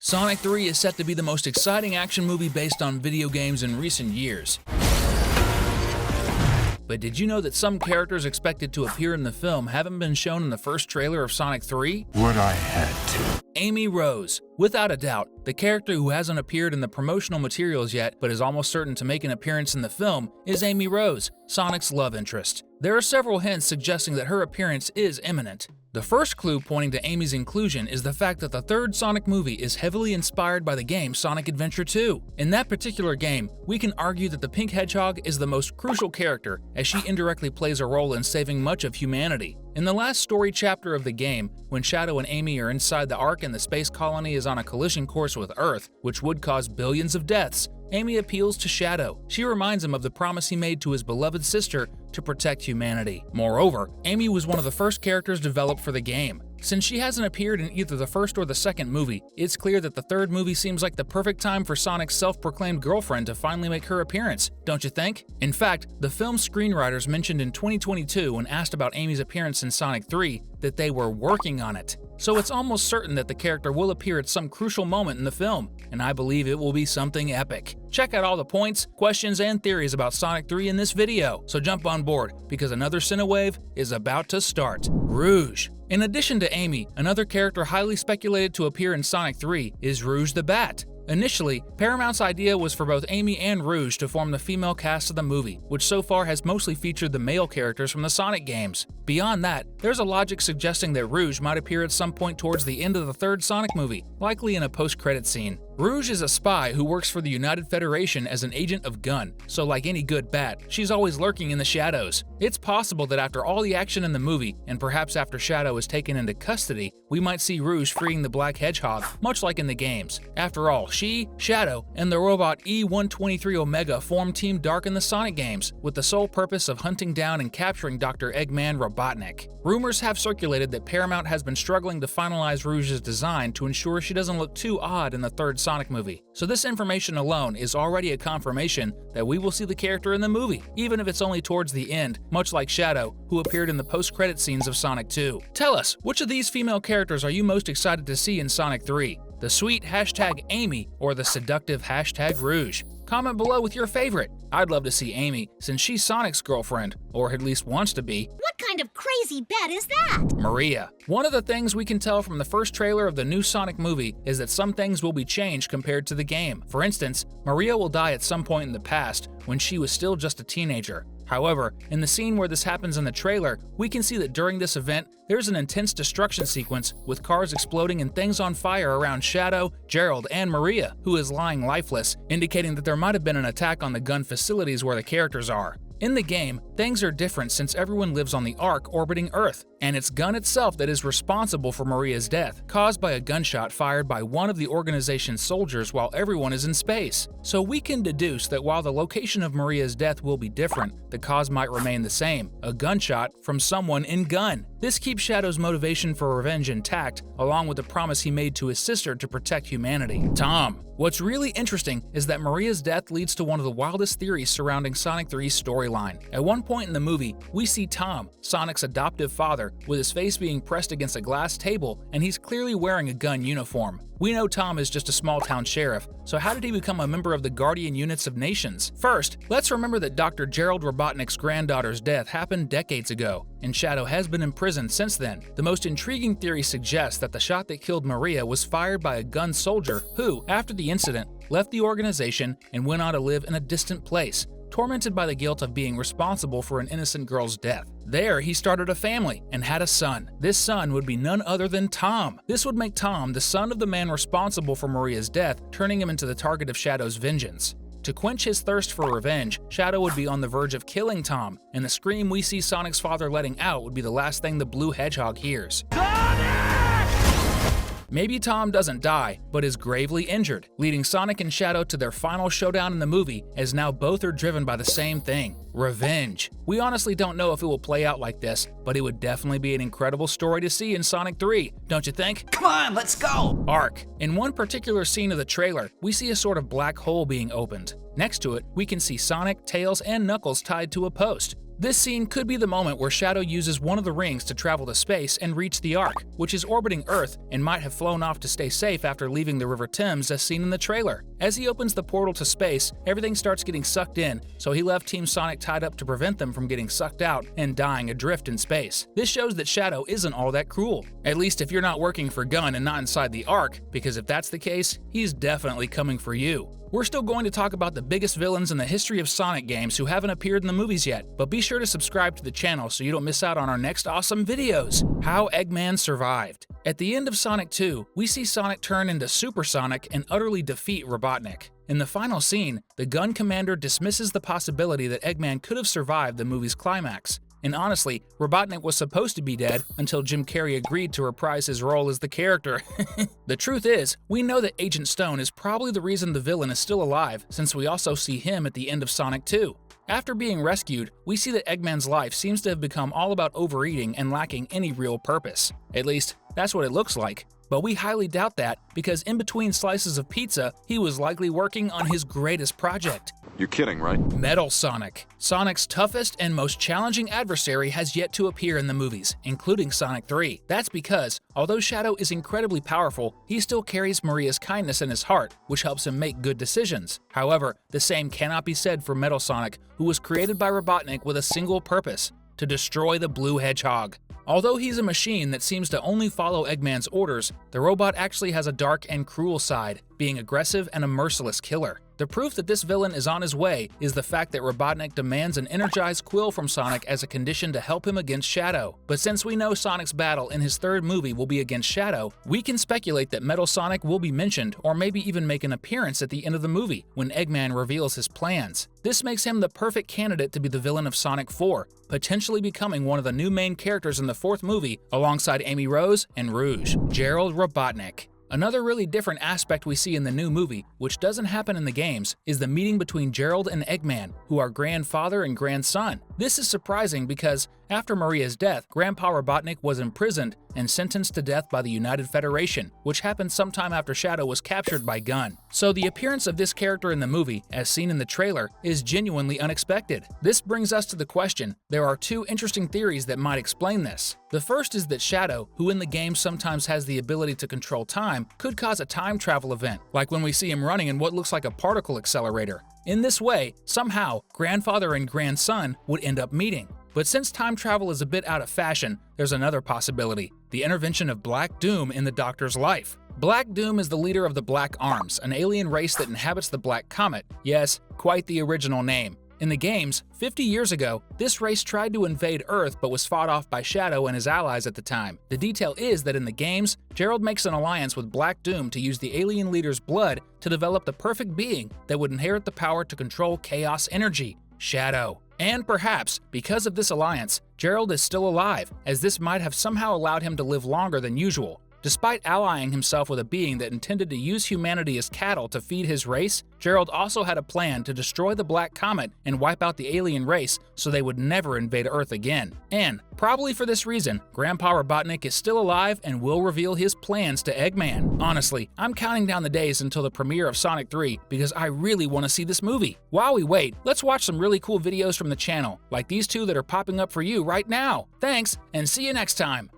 Sonic 3 is set to be the most exciting action movie based on video games in recent years. But did you know that some characters expected to appear in the film haven't been shown in the first trailer of Sonic 3? What I had to. Amy Rose. Without a doubt, the character who hasn't appeared in the promotional materials yet but is almost certain to make an appearance in the film is Amy Rose, Sonic's love interest. There are several hints suggesting that her appearance is imminent. The first clue pointing to Amy's inclusion is the fact that the third Sonic movie is heavily inspired by the game Sonic Adventure 2. In that particular game, we can argue that the Pink Hedgehog is the most crucial character, as she indirectly plays a role in saving much of humanity. In the last story chapter of the game, when Shadow and Amy are inside the Ark and the space colony is on a collision course with Earth, which would cause billions of deaths, Amy appeals to Shadow. She reminds him of the promise he made to his beloved sister to protect humanity. Moreover, Amy was one of the first characters developed for the game. Since she hasn't appeared in either the first or the second movie, it's clear that the third movie seems like the perfect time for Sonic's self-proclaimed girlfriend to finally make her appearance, don't you think? In fact, the film's screenwriters mentioned in 2022 when asked about Amy's appearance in Sonic 3 that they were working on it. So it's almost certain that the character will appear at some crucial moment in the film, and I believe it will be something epic. Check out all the points, questions, and theories about Sonic 3 in this video, so jump on board, because another Cinewave is about to start. Rouge. In addition to Amy, another character highly speculated to appear in Sonic 3 is Rouge the Bat. Initially, Paramount's idea was for both Amy and Rouge to form the female cast of the movie, which so far has mostly featured the male characters from the Sonic games. Beyond that, there's a logic suggesting that Rouge might appear at some point towards the end of the third Sonic movie, likely in a post-credit scene. Rouge is a spy who works for the United Federation as an agent of gun, so like any good bat, she's always lurking in the shadows. It's possible that after all the action in the movie, and perhaps after Shadow is taken into custody, we might see Rouge freeing the Black Hedgehog, much like in the games. After all, she, Shadow, and the robot E-123 Omega form Team Dark in the Sonic games, with the sole purpose of hunting down and capturing Dr. Eggman Robotnik. Rumors have circulated that Paramount has been struggling to finalize Rouge's design to ensure she doesn't look too odd in the third Sonic movie. So this information alone is already a confirmation that we will see the character in the movie, even if it's only towards the end, much like Shadow, who appeared in the post-credit scenes of Sonic 2. Tell us, which of these female characters are you most excited to see in Sonic 3? The sweet #Amy or the seductive #Rouge? Comment below with your favorite. I'd love to see Amy, since she's Sonic's girlfriend, or at least wants to be. What kind of crazy bet is that? Maria. One of the things we can tell from the first trailer of the new Sonic movie is that some things will be changed compared to the game. For instance, Maria will die at some point in the past, when she was still just a teenager. However, in the scene where this happens in the trailer, we can see that during this event, there's an intense destruction sequence with cars exploding and things on fire around Shadow, Gerald, and Maria, who is lying lifeless, indicating that there might have been an attack on the gun facilities where the characters are. In the game, things are different since everyone lives on the Ark orbiting Earth, and it's gun itself that is responsible for Maria's death, caused by a gunshot fired by one of the organization's soldiers while everyone is in space. So we can deduce that while the location of Maria's death will be different, the cause might remain the same, a gunshot from someone in gun. This keeps Shadow's motivation for revenge intact, along with the promise he made to his sister to protect humanity. Tom. What's really interesting is that Maria's death leads to one of the wildest theories surrounding Sonic 3's storyline. At one point in the movie, we see Tom, Sonic's adoptive father, with his face being pressed against a glass table, and he's clearly wearing a gun uniform. We know Tom is just a small-town sheriff, so how did he become a member of the Guardian Units of Nations? First, let's remember that Dr. Gerald Robotnik's granddaughter's death happened decades ago, and Shadow has been imprisoned since then. The most intriguing theory suggests that the shot that killed Maria was fired by a gun soldier who, after the incident, left the organization and went on to live in a distant place, tormented by the guilt of being responsible for an innocent girl's death. There, he started a family and had a son. This son would be none other than Tom. This would make Tom the son of the man responsible for Maria's death, turning him into the target of Shadow's vengeance. To quench his thirst for revenge, Shadow would be on the verge of killing Tom, and the scream we see Sonic's father letting out would be the last thing the Blue Hedgehog hears. Maybe Tom doesn't die, but is gravely injured, leading Sonic and Shadow to their final showdown in the movie, as now both are driven by the same thing: revenge. We honestly don't know if it will play out like this, but it would definitely be an incredible story to see in Sonic 3, don't you think? Come on, let's go! Ark. In one particular scene of the trailer, we see a sort of black hole being opened. Next to it, we can see Sonic, Tails, and Knuckles tied to a post. This scene could be the moment where Shadow uses one of the rings to travel to space and reach the Ark, which is orbiting Earth and might have flown off to stay safe after leaving the River Thames as seen in the trailer. As he opens the portal to space, everything starts getting sucked in, so he left Team Sonic tied up to prevent them from getting sucked out and dying adrift in space. This shows that Shadow isn't all that cruel. At least if you're not working for Gunn and not inside the Ark, because if that's the case, he's definitely coming for you. We're still going to talk about the biggest villains in the history of Sonic games who haven't appeared in the movies yet, but be sure to subscribe to the channel so you don't miss out on our next awesome videos. How Eggman survived. At the end of Sonic 2, we see Sonic turn into Super Sonic and utterly defeat Robotnik. In the final scene, the Gun Commander dismisses the possibility that Eggman could have survived the movie's climax. And honestly, Robotnik was supposed to be dead until Jim Carrey agreed to reprise his role as the character. The truth is, we know that Agent Stone is probably the reason the villain is still alive, since we also see him at the end of Sonic 2. After being rescued, we see that Eggman's life seems to have become all about overeating and lacking any real purpose. At least, that's what it looks like. But we highly doubt that, because in between slices of pizza, he was likely working on his greatest project. You're kidding, right? Metal Sonic. Sonic's toughest and most challenging adversary has yet to appear in the movies, including Sonic 3. That's because, although Shadow is incredibly powerful, he still carries Maria's kindness in his heart, which helps him make good decisions. However, the same cannot be said for Metal Sonic, who was created by Robotnik with a single purpose: to destroy the Blue Hedgehog. Although he's a machine that seems to only follow Eggman's orders, the robot actually has a dark and cruel side, being aggressive and a merciless killer. The proof that this villain is on his way is the fact that Robotnik demands an energized quill from Sonic as a condition to help him against Shadow. But since we know Sonic's battle in his third movie will be against Shadow, we can speculate that Metal Sonic will be mentioned or maybe even make an appearance at the end of the movie when Eggman reveals his plans. This makes him the perfect candidate to be the villain of Sonic 4, potentially becoming one of the new main characters in the fourth movie alongside Amy Rose and Rouge. Gerald Robotnik. Another really different aspect we see in the new movie, which doesn't happen in the games, is the meeting between Gerald and Eggman, who are grandfather and grandson. This is surprising because, after Maria's death, Grandpa Robotnik was imprisoned and sentenced to death by the United Federation, which happened sometime after Shadow was captured by Gunn. So the appearance of this character in the movie, as seen in the trailer, is genuinely unexpected. This brings us to the question: there are two interesting theories that might explain this. The first is that Shadow, who in the game sometimes has the ability to control time, could cause a time travel event, like when we see him running in what looks like a particle accelerator. In this way, somehow, grandfather and grandson would end up meeting. But since time travel is a bit out of fashion, there's another possibility: the intervention of Black Doom in the Doctor's life. Black Doom is the leader of the Black Arms, an alien race that inhabits the Black Comet. Yes, quite the original name. In the games, 50 years ago, this race tried to invade Earth but was fought off by Shadow and his allies at the time. The detail is that in the games, Gerald makes an alliance with Black Doom to use the alien leader's blood to develop the perfect being that would inherit the power to control chaos energy: Shadow. And perhaps, because of this alliance, Gerald is still alive, as this might have somehow allowed him to live longer than usual. Despite allying himself with a being that intended to use humanity as cattle to feed his race, Gerald also had a plan to destroy the Black Comet and wipe out the alien race so they would never invade Earth again. And, probably for this reason, Grandpa Robotnik is still alive and will reveal his plans to Eggman. Honestly, I'm counting down the days until the premiere of Sonic 3 because I really want to see this movie. While we wait, let's watch some really cool videos from the channel, like these two that are popping up for you right now. Thanks, and see you next time!